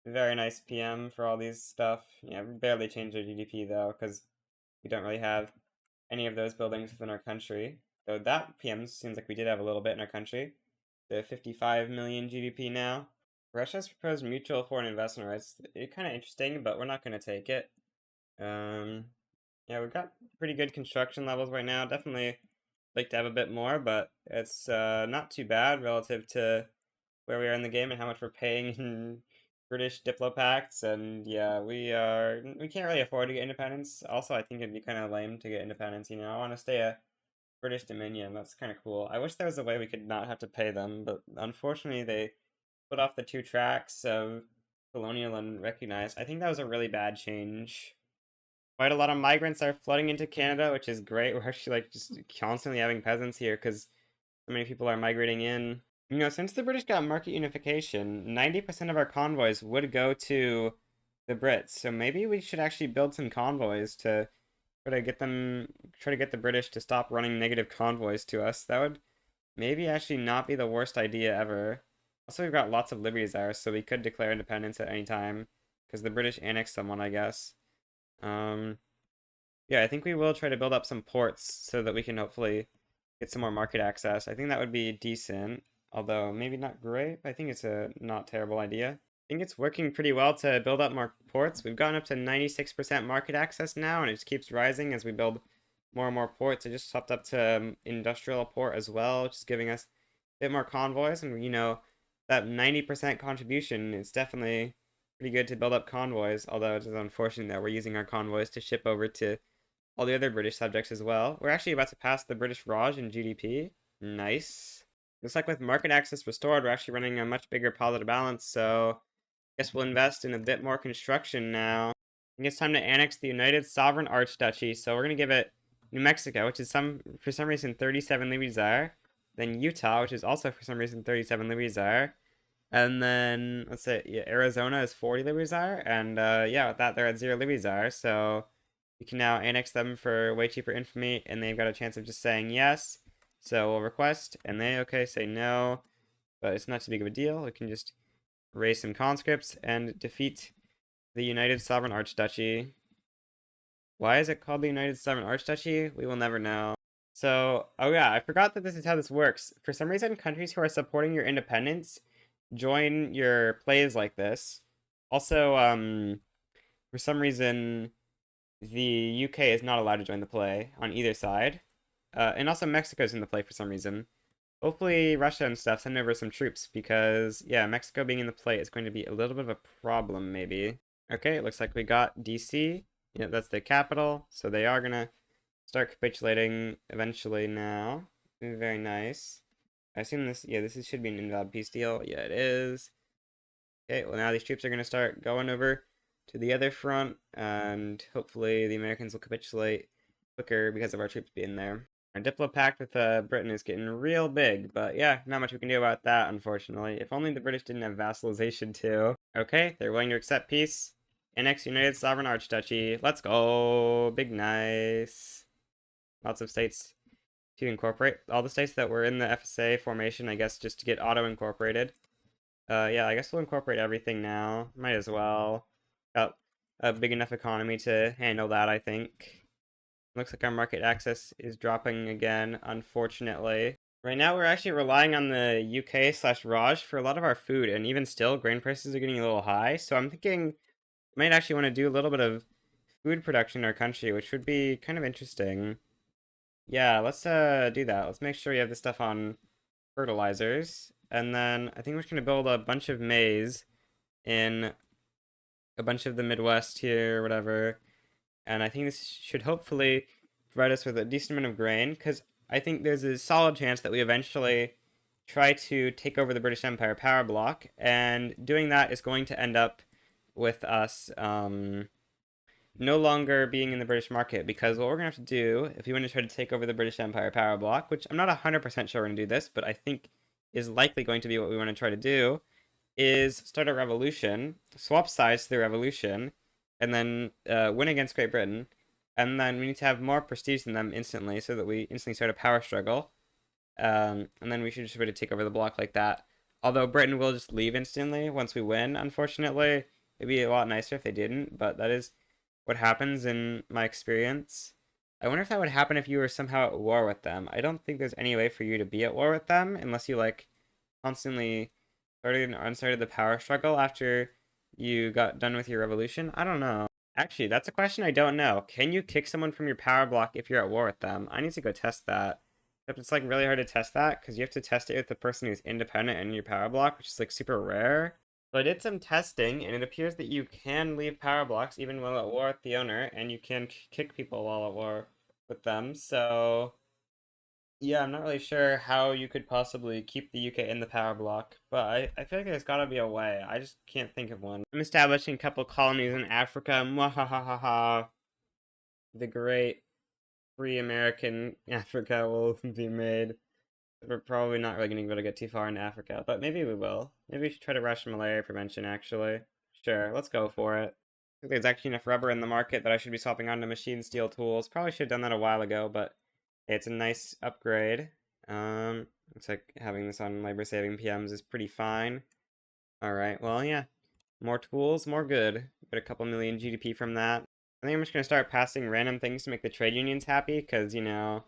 [SPEAKER 1] very nice PM for all these stuff. Yeah, we barely changed our GDP though, because we don't really have any of those buildings within our country. Though that PM seems like we did have a little bit in our country. The 55 million GDP now. Russia's proposed mutual foreign investment rights. It's kind of interesting, but we're not going to take it. Yeah, we've got pretty good construction levels right now. Definitely like to have a bit more, but it's not too bad relative to where we are in the game and how much we're paying in British diplopacts. And yeah, we can't really afford to get independence. Also, I think it'd be kind of lame to get independence. You know, I want to stay a British Dominion. That's kind of cool. I wish there was a way we could not have to pay them, but unfortunately, they put off the two tracks of colonial and recognized. I think that was a really bad change. Quite a lot of migrants are flooding into Canada, which is great. We're actually like just constantly having peasants here because so many people are migrating in. You know, since the British got market unification, 90% of our convoys would go to the Brits. So maybe we should actually build some convoys to try to get the British to stop running negative convoys to us. That would maybe actually not be the worst idea ever. Also, we've got lots of liberties there, so we could declare independence at any time because the British annexed someone, I guess. Um, yeah, I think we will try to build up some ports so that we can hopefully get some more market access. I think that would be decent, although maybe not great. But I think it's a not terrible idea. I think it's working pretty well to build up more ports. We've gotten up to 96% market access now, and it just keeps rising as we build more and more ports. I just swapped up to industrial port as well, just giving us a bit more convoys. And, you know, that 90% contribution is definitely pretty good to build up convoys, although it is unfortunate that we're using our convoys to ship over to all the other British subjects as well. We're actually about to pass the British Raj in GDP. Nice. Looks like with market access restored, we're actually running a much bigger positive balance, so I guess we'll invest in a bit more construction now. I think it's time to annex the United Sovereign Archduchy, so we're going to give it New Mexico, which is for some reason 37 louisar, then Utah, which is also for some reason 37 louisar, and then let's say yeah, Arizona is 40 louisar, and yeah, with that they're at 0 louisar, so we can now annex them for way cheaper infamy, and they've got a chance of just saying yes. So we'll request, and they say no, but it's not too big of a deal. We can just raise some conscripts and defeat the United Sovereign Archduchy. Why is it called the United Sovereign Archduchy? We will never know. So, oh yeah, I forgot that this is how this works. For some reason, countries who are supporting your independence join your plays like this. Also, for some reason, the UK is not allowed to join the play on either side. And also Mexico's in the play for some reason. Hopefully Russia and stuff send over some troops because, yeah, Mexico being in the play is going to be a little bit of a problem, maybe. Okay, it looks like we got DC. Yeah, that's the capital. So they are going to start capitulating eventually now. Very nice. I assume this, yeah, this should be an invalid peace deal. Yeah, it is. Okay, well now these troops are going to start going over to the other front, and hopefully the Americans will capitulate quicker because of our troops being there. Our Diplo pact with Britain is getting real big, but yeah, not much we can do about that, unfortunately. If only the British didn't have vassalization too. Okay, they're willing to accept peace. Annex United Sovereign Archduchy. Let's go! Big nice. Lots of states to incorporate. All the states that were in the FSA formation, I guess, just to get auto-incorporated. Yeah, I guess we'll incorporate everything now. Might as well. Got a big enough economy to handle that, I think. Looks like our market access is dropping again, unfortunately. Right now, we're actually relying on the UK/Raj for a lot of our food, and even still, grain prices are getting a little high. So I'm thinking I might actually want to do a little bit of food production in our country, which would be kind of interesting. Yeah, let's do that. Let's make sure we have this stuff on fertilizers. And then I think we're just going to build a bunch of maize in a bunch of the Midwest here, or whatever. And I think this should hopefully provide us with a decent amount of grain, because I think there's a solid chance that we eventually try to take over the British Empire power block, and doing that is going to end up with us no longer being in the British market, because what we're going to have to do, if we want to try to take over the British Empire power block, which I'm not 100% sure we're going to do this, but I think is likely going to be what we want to try to do, is start a revolution, swap sides to the revolution, and then win against Great Britain. And then we need to have more prestige than them instantly, so that we instantly start a power struggle. And then we should just try to take over the block like that. Although Britain will just leave instantly once we win, unfortunately. It'd be a lot nicer if they didn't, but that is what happens in my experience. I wonder if that would happen if you were somehow at war with them. I don't think there's any way for you to be at war with them unless you, like, constantly started and unstarted the power struggle after you got done with your revolution. I don't know. Actually, that's a question I don't know. Can you kick someone from your power block if you're at war with them? I need to go test that. Except it's like really hard to test that because you have to test it with the person who's independent in your power block, which is like super rare. So I did some testing, and it appears that you can leave power blocks even while at war with the owner, and you can kick people while at war with them. So yeah, I'm not really sure how you could possibly keep the UK in the power block, but I feel like there's gotta be a way. I just can't think of one. I'm establishing a couple colonies in Africa. Mwahahaha. The great free American Africa will be made. We're probably not really going to be able to get too far into Africa, but maybe we will. Maybe we should try to rush malaria prevention, actually. Sure, let's go for it. I think there's actually enough rubber in the market that I should be swapping onto machine steel tools. Probably should have done that a while ago, but it's a nice upgrade. Looks like having this on labor-saving PMs is pretty fine. Alright, well, yeah. More tools, more good. Get a couple million GDP from that. I think I'm just going to start passing random things to make the trade unions happy, because, you know,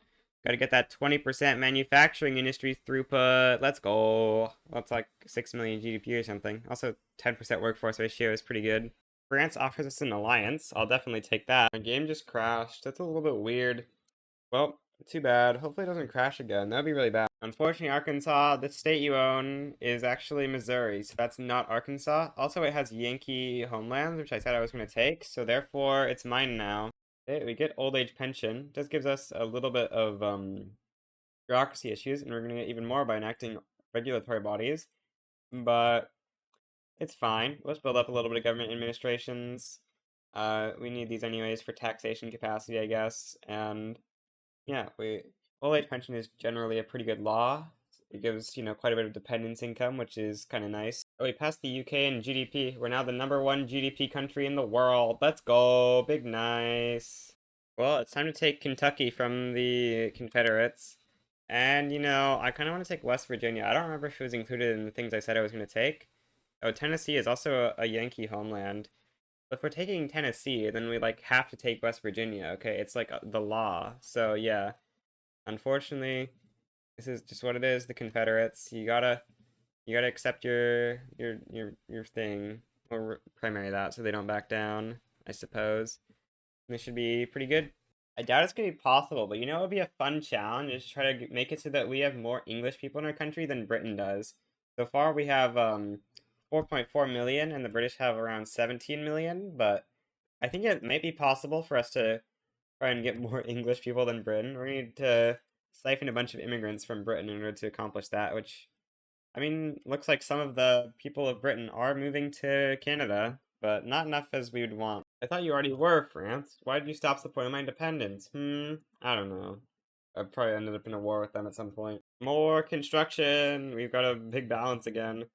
[SPEAKER 1] got to get that 20% manufacturing industry throughput. Let's go. Well, it's like 6 million GDP or something. Also, 10% workforce ratio is pretty good. France offers us an alliance. I'll definitely take that. My game just crashed. That's a little bit weird. Well, too bad. Hopefully it doesn't crash again. That'd be really bad. Unfortunately, Arkansas, the state you own, is actually Missouri, so that's not Arkansas. Also, it has Yankee homelands, which I said I was going to take, so therefore it's mine now. Okay, we get old age pension. This gives us a little bit of bureaucracy issues, and we're going to get even more by enacting regulatory bodies, but it's fine. Let's build up a little bit of government administrations. We need these anyways for taxation capacity, I guess, and yeah, old age pension is generally a pretty good law. It gives, you know, quite a bit of dependence income, which is kind of nice. Oh, we passed the UK in GDP. We're now the #1 GDP country in the world. Let's go. Big nice. Well, it's time to take Kentucky from the Confederates. And, you know, I kind of want to take West Virginia. I don't remember if it was included in the things I said I was going to take. Oh, Tennessee is also a Yankee homeland. If we're taking Tennessee, then we like have to take West Virginia, okay? It's like the law. So yeah, unfortunately, this is just what it is. The Confederates. You gotta accept your thing or primary that so they don't back down. I suppose this should be pretty good. I doubt it's gonna be possible, but you know, it would be a fun challenge is to try to make it so that we have more English people in our country than Britain does. So far, we have 4.4 million, and the British have around 17 million, but I think it might be possible for us to try and get more English people than Britain. We need to siphon a bunch of immigrants from Britain in order to accomplish that, which, I mean, looks like some of the people of Britain are moving to Canada, but not enough as we would want. I thought you already were, France. Why did you stop supporting my independence? I don't know. I probably ended up in a war with them at some point. More construction! We've got a big balance again.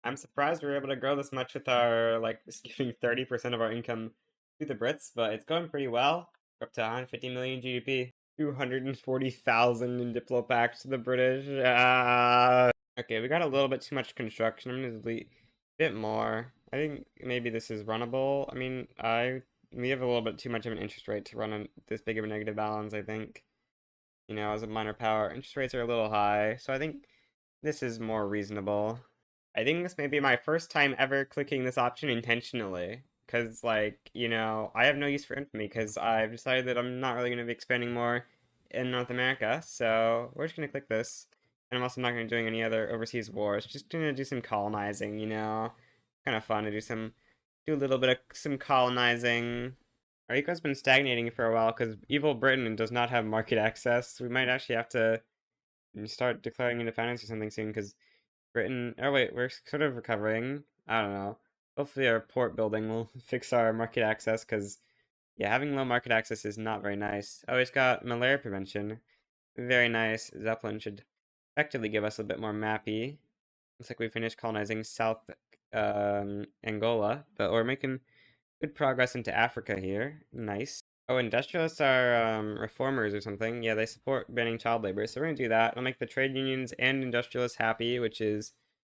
[SPEAKER 1] I'm surprised we were able to grow this much with our, like, just giving 30% of our income to the Brits, but it's going pretty well. We're up to 150 million GDP. 240,000 in Diplo packs to the British. Okay, we got a little bit too much construction. I'm gonna delete a bit more. I think maybe this is runnable. I mean, we have a little bit too much of an interest rate to run this big of a negative balance, I think. You know, as a minor power, interest rates are a little high, so I think this is more reasonable. I think this may be my first time ever clicking this option intentionally. Because, like, you know, I have no use for infamy because I've decided that I'm not really going to be expanding more in North America. So we're just going to click this. And I'm also not going to be doing any other overseas wars. Just going to do some colonizing, you know. Kind of fun to do a little bit of some colonizing. Our eco's been stagnating for a while because evil Britain does not have market access. We might actually have to start declaring independence or something soon because Britain. Oh wait, we're sort of recovering. I don't know. Hopefully our port building will fix our market access because yeah, having low market access is not very nice. Oh, it's got malaria prevention. Very nice. Zeppelin should effectively give us a bit more mappy. Looks like we finished colonizing South Angola, but we're making good progress into Africa here. Nice. Oh, industrialists are reformers or something. Yeah, they support banning child labor, so we're gonna do that. It'll make the trade unions and industrialists happy, which is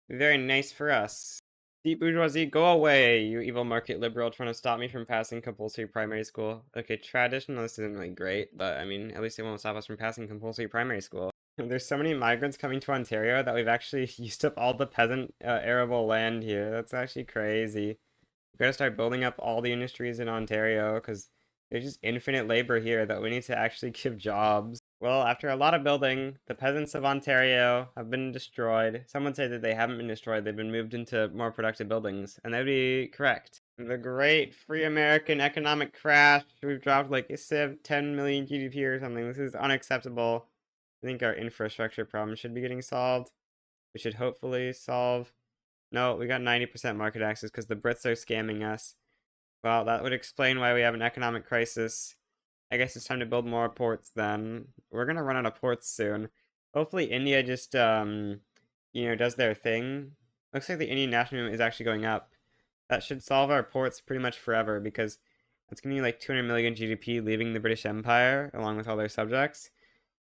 [SPEAKER 1] very nice for us. Deep bourgeoisie, go away, you evil market liberal trying to stop me from passing compulsory primary school. Okay, traditionalist isn't really great, but I mean, at least it won't stop us from passing compulsory primary school. There's so many migrants coming to Ontario that we've actually used up all the peasant arable land here. That's actually crazy. We gotta start building up all the industries in Ontario because there's just infinite labor here that we need to actually give jobs. Well, after a lot of building, the peasants of Ontario have been destroyed. Some would say that they haven't been destroyed, they've been moved into more productive buildings, and that would be correct. The great free American economic crash, we've dropped like 10 million GDP or something. This is unacceptable. I think our infrastructure problem should be getting solved. We should hopefully solve. No, we got 90% market access because the Brits are scamming us. Well, that would explain why we have an economic crisis. I guess it's time to build more ports then. We're gonna run out of ports soon. Hopefully India just, does their thing. Looks like the Indian national movement is actually going up. That should solve our ports pretty much forever because that's gonna be like 200 million GDP leaving the British Empire along with all their subjects.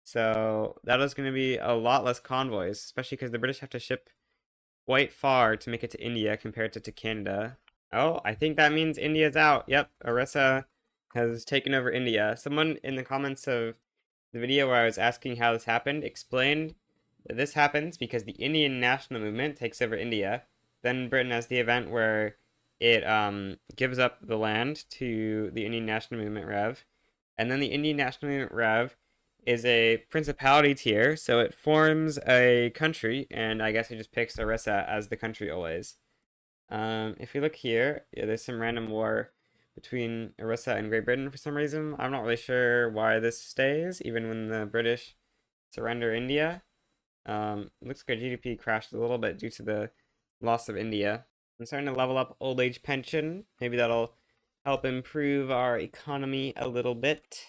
[SPEAKER 1] So that is gonna be a lot less convoys, especially because the British have to ship quite far to make it to India compared to Canada. Oh, I think that means India's out. Yep, Orissa has taken over India. Someone in the comments of the video where I was asking how this happened explained that this happens because the Indian national movement takes over India. Then Britain has the event where it gives up the land to the Indian national movement Rev. And then the Indian national movement Rev is a principality tier, so it forms a country, and I guess it just picks Orissa as the country always. If we look here, yeah, there's some random war between Orissa and Great Britain for some reason. I'm not really sure why this stays, even when the British surrender India. Looks like our GDP crashed a little bit due to the loss of India. I'm starting to level up old age pension. Maybe that'll help improve our economy a little bit.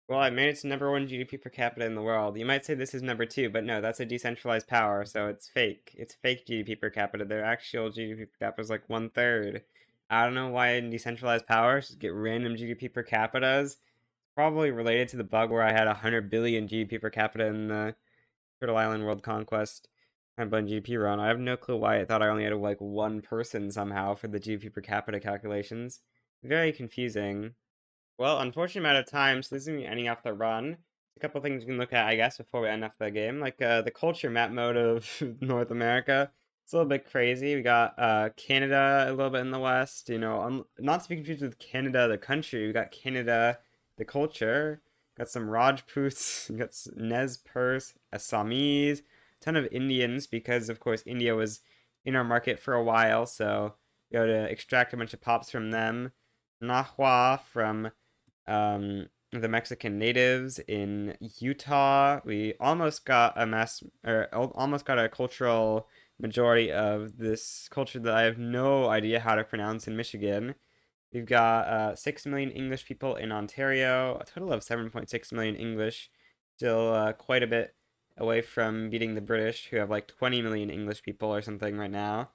[SPEAKER 1] Well, I made it to #1 GDP per capita in the world. You might say this is #2, but no, that's a decentralized power, so it's fake. It's fake GDP per capita. Their actual GDP per capita is like 1/3. I don't know why in decentralized powers just get random GDP per capitas. Probably related to the bug where I had 100 billion GDP per capita in the Turtle Island World Conquest and blend GDP run. I have no clue why I thought I only had like one person somehow for the GDP per capita calculations. Very confusing. Well, unfortunately, I'm out of time, so this is going to be ending off the run. A couple things we can look at, I guess, before we end off the game. Like the culture map mode of North America. It's a little bit crazy. We got Canada a little bit in the west. Not to be confused with Canada, the country. We got Canada, the culture. Got some Rajputs. We got Nez Perce, Assamese. Ton of Indians because, of course, India was in our market for a while. So we got to extract a bunch of pops from them. Nahua from the Mexican natives in Utah. We almost got almost got a cultural majority of this culture that I have no idea how to pronounce in Michigan. We've got 6 million English people in Ontario, a total of 7.6 million English, still quite a bit away from beating the British, who have like 20 million English people or something right now.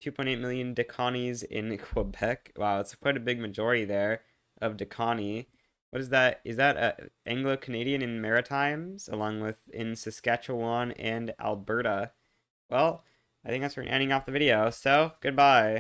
[SPEAKER 1] 2.8 million Decanis in Quebec. Wow, it's quite a big majority there of Decani. What is that? Is that Anglo-Canadian in Maritimes, along with in Saskatchewan and Alberta? Well, I think that's where we're ending off the video, so goodbye.